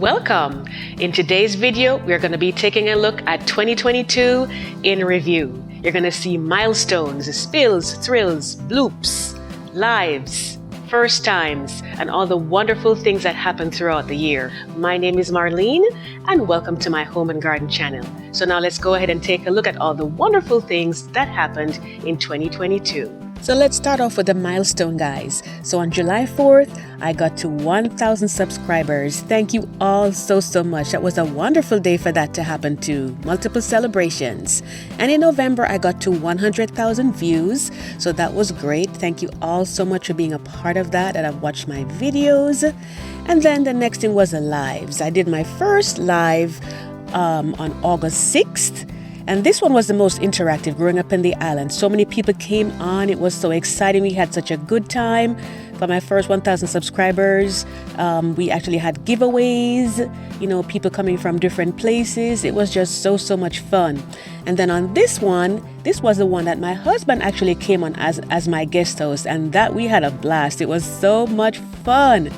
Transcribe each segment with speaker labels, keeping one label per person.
Speaker 1: Welcome! In today's video, we're going to be taking a look at 2022 in review. You're going to see milestones, spills, thrills, bloops, lives, first times, and all the wonderful things that happened throughout the year. My name is Marlene, and welcome to my home and garden channel. So now let's go ahead and take a look at all the wonderful things that happened in 2022. So let's start off with the milestone, guys. So on July 4th, I got to 1,000 subscribers. Thank you all so much. That was a wonderful day for that to happen too. Multiple celebrations. And in November, I got to 100,000 views. So that was great. Thank you all so much for being a part of that and have watched my videos. And then the next thing was the lives. I did my first live on August 6th. And this one was the most interactive growing up in the island. So many people came on. It was so exciting. We had such a good time. For my first 1,000 subscribers, we actually had giveaways, people coming from different places. It was just so much fun. And then on this one, this was the one that my husband actually came on as my guest host, and that we had a blast. It was so much fun.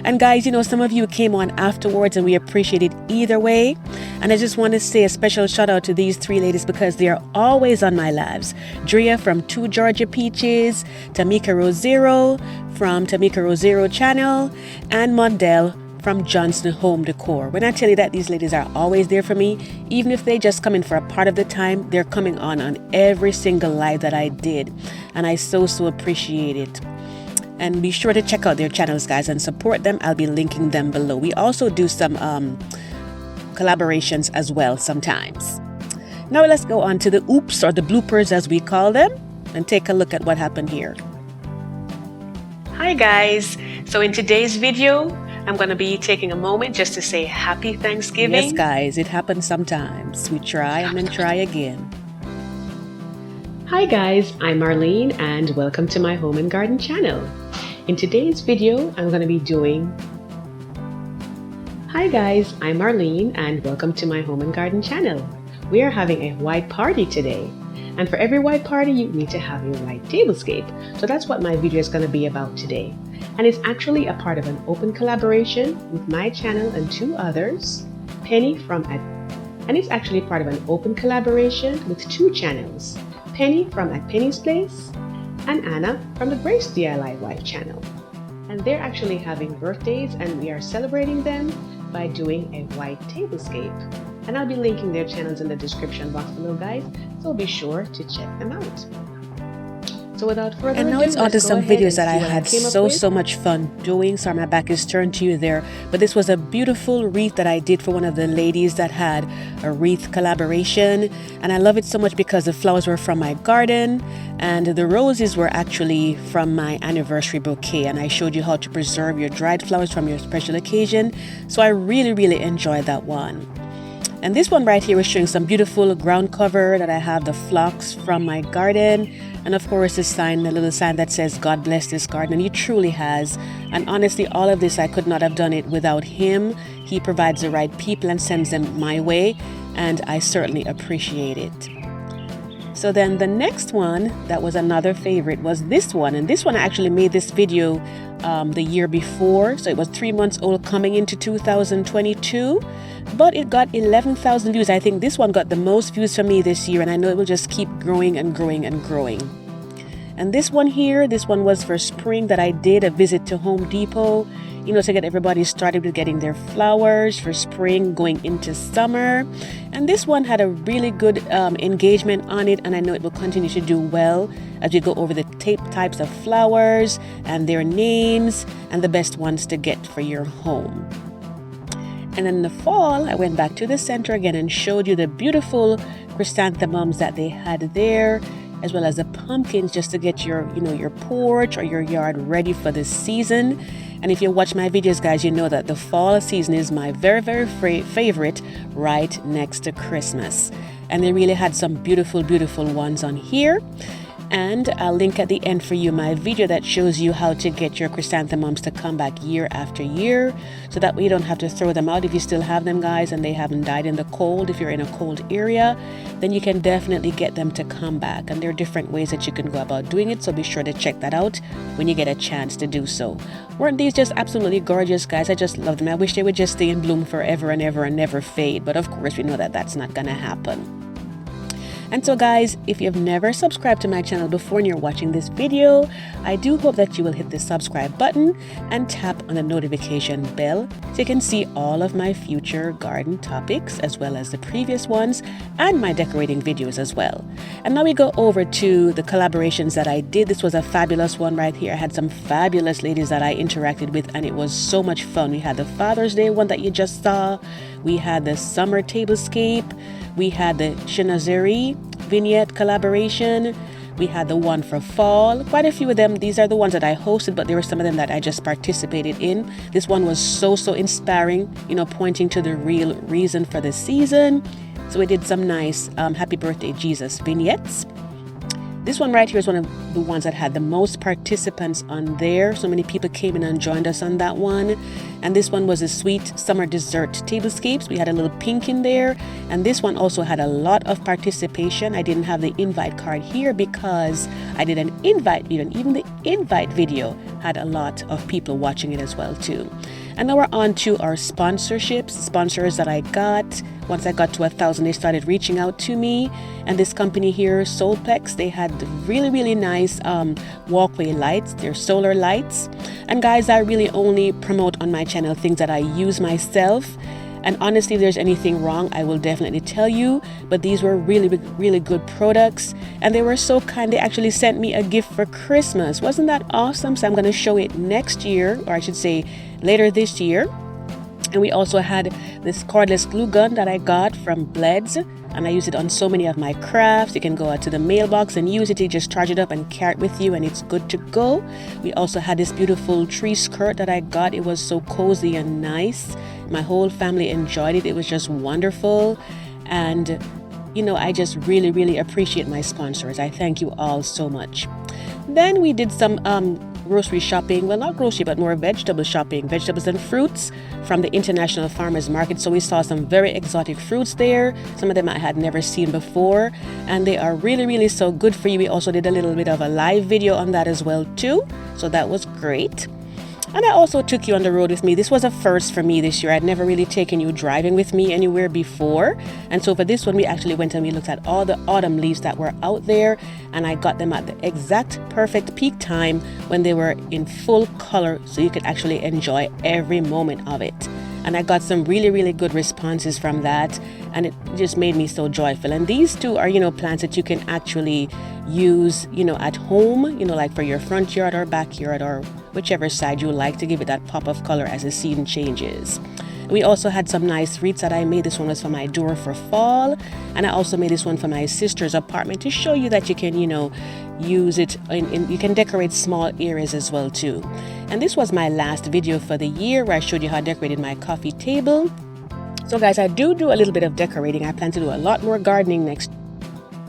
Speaker 1: And guys, some of you came on afterwards and we appreciate it either way. And I just want to say a special shout out to these three ladies because they are always on my lives. Drea from 2 Georgia Peaches, Tamekia Rosero from Tamekia Rosero channel, and Mondell from Johnson Home Decor. When I tell you that these ladies are always there for me, even if they just come in for a part of the time, they're coming on every single live that I did. And I so appreciate it. And be sure to check out their channels, guys, and support them. I'll be linking them below. We also do some collaborations as well sometimes. Now let's go on to the oops or the bloopers as we call them and take a look at what happened here. Hi guys, so in today's video I'm going to be taking a moment just to say happy Thanksgiving. Yes guys, it happens sometimes. We try and then try again. Hi guys, I'm Marlene and welcome to my home and garden channel. In today's video I'm going to be doing Hi guys, I'm Marlene and welcome to my home and garden channel. We are having a white party today. And for every white party, you need to have your white tablescape. So that's what my video is going to be about today. And it's actually a part of an open collaboration with my channel and 2 others. And it's actually part of an open collaboration with 2 channels. Penny from At Penny's Place and Anna from the Grace DIY Wife channel. And they're actually having birthdays and we are celebrating them by doing a white tablescape. And I'll be linking their channels in the description box below, guys, so be sure to check them out. So without further ado,
Speaker 2: and now it's on to some videos that I had so much fun doing. Sorry, my back is turned to you there. But this was a beautiful wreath that I did for one of the ladies that had a wreath collaboration. And I love it so much because the flowers were from my garden and the roses were actually from my anniversary bouquet. And I showed you how to preserve your dried flowers from your special occasion. So I really enjoyed that one. And this one right here is showing some beautiful ground cover that I have the phlox from my garden. And of course the little sign that says God bless this garden, and he truly has. And honestly, all of this, I could not have done it without him. He provides the right people and sends them my way, and I certainly appreciate it. So then the next one that was another favorite was this one. And this one I actually made this video the year before. So it was 3 months old coming into 2022. But it got 11,000 views. I think this one got the most views for me this year. And I know it will just keep growing and growing and growing. And this one here, this one was for spring that I did a visit to Home Depot. To get everybody started with getting their flowers for spring going into summer. And this one had a really good engagement on it, and I know it will continue to do well as we go over the types of flowers and their names and the best ones to get for your home. And in the fall, I went back to the center again and showed you the beautiful chrysanthemums that they had there, as well as the pumpkins, just to get your porch or your yard ready for the season. And if you watch my videos, guys, you know that the fall season is my very favorite, right next to Christmas. And they really had some beautiful ones on here. And I'll link at the end for you my video that shows you how to get your chrysanthemums to come back year after year, so that way you don't have to throw them out if you still have them, guys, and they haven't died in the cold. If you're in a cold area, then you can definitely get them to come back, and there are different ways that you can go about doing it, so be sure to check that out when you get a chance to do so. Weren't these just absolutely gorgeous, guys? I just love them. I wish they would just stay in bloom forever and ever and never fade, but of course we know that that's not gonna happen. And so, guys, if you've never subscribed to my channel before and you're watching this video, I do hope that you will hit the subscribe button and tap on the notification bell so you can see all of my future garden topics, as well as the previous ones and my decorating videos as well. And now we go over to the collaborations that I did. This was a fabulous one right here. I had some fabulous ladies that I interacted with, and it was so much fun. We had the Father's Day one that you just saw. We had the summer tablescape. We had the Chinazeri vignette collaboration. We had the one for fall. Quite a few of them. These are the ones that I hosted, but there were some of them that I just participated in. This one was so inspiring, you know, pointing to the real reason for the season. So we did some nice Happy Birthday Jesus vignettes. This one right here is one of the ones that had the most participants on there. So many people came in and joined us on that one. And this one was a sweet summer dessert tablescapes. We had a little pink in there. And this one also had a lot of participation. I didn't have the invite card here because I did an invite video. And even the invite video had a lot of people watching it as well too. And now we're on to our sponsorships, sponsors that I got. Once I got to 1,000, they started reaching out to me. And this company here, Solplex, they had really nice walkway lights. They're solar lights. And guys, I really only promote on my channel things that I use myself. And honestly, if there's anything wrong, I will definitely tell you. But these were really good products. And they were so kind. They actually sent me a gift for Christmas. Wasn't that awesome? So I'm going to show it next year, or I should say later this year. And we also had this cordless glue gun that I got from BLEDS. And I use it on so many of my crafts. You can go out to the mailbox and use it. You just charge it up and carry it with you, and it's good to go. We also had this beautiful tree skirt that I got. It was so cozy and nice. My whole family enjoyed it. It was just wonderful. And, you know, I just really appreciate my sponsors. I thank you all so much. Then we did some grocery shopping. Well, not grocery, but more vegetable shopping, vegetables and fruits from the International Farmers Market. So we saw some very exotic fruits there. Some of them I had never seen before, and they are really so good for you. We also did a little bit of a live video on that as well too. So that was great. And I also took you on the road with me. This was a first for me this year. I'd never really taken you driving with me anywhere before. And so for this one, we actually went and we looked at all the autumn leaves that were out there. And I got them at the exact perfect peak time when they were in full color, so you could actually enjoy every moment of it. And I got some really good responses from that. And it just made me so joyful. And these two are, you know, plants that you can actually use, you know, at home, you know, like for your front yard or backyard or whichever side you like, to give it that pop of color as the season changes. We also had some nice wreaths that I made. This one was for my door for fall, and I also made this one for my sister's apartment to show you that you can, you know, use it you can decorate small areas as well too. And this was my last video for the year, where I showed you how I decorated my coffee table. So guys, I do a little bit of decorating. I plan to do a lot more gardening next year.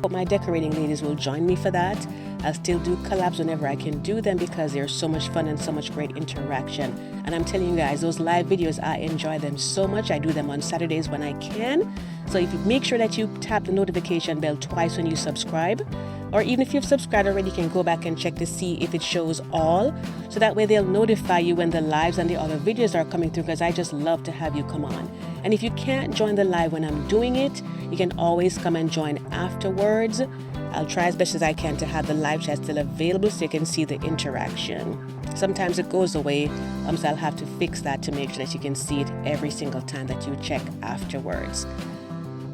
Speaker 2: Hope my decorating ladies will join me for that. I'll still do collabs whenever I can do them, because they're so much fun and so much great interaction. And I'm telling you guys, those live videos, I enjoy them so much. I do them on Saturdays when I can. So if you make sure that you tap the notification bell twice when you subscribe, or even if you've subscribed already, you can go back and check to see if it shows all. So that way they'll notify you when the lives and the other videos are coming through, because I just love to have you come on. And if you can't join the live when I'm doing it, you can always come and join afterwards. I'll try as best as I can to have the live chat still available so you can see the interaction. Sometimes it goes away, so I'll have to fix that to make sure that you can see it every single time that you check afterwards.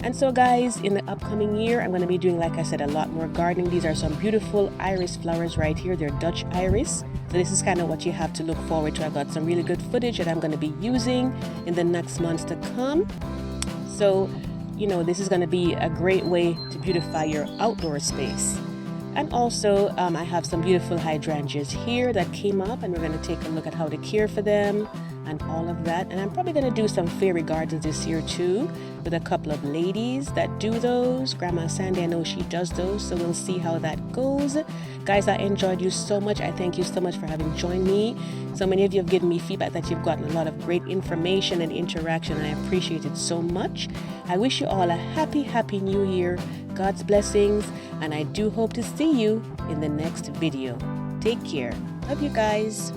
Speaker 2: And so guys, in the upcoming year, I'm going to be doing, like I said, a lot more gardening. These are some beautiful iris flowers right here. They're Dutch iris. So this is kind of what you have to look forward to. I got some really good footage that I'm going to be using in the next months to come. So, you know, this is going to be a great way to beautify your outdoor space. And also, I have some beautiful hydrangeas here that came up, and we're going to take a look at how to care for them. and all of that. And I'm probably going to do some fairy gardens this year too, with a couple of ladies that do those. Grandma Sandy, I know she does those, so we'll see how that goes. Guys, I enjoyed you so much. I thank you so much for having joined me. So many of you have given me feedback that you've gotten a lot of great information and interaction, and I appreciate it so much. I wish you all a happy new year, God's blessings, and I do hope to see you in the next video. Take care. Love you guys.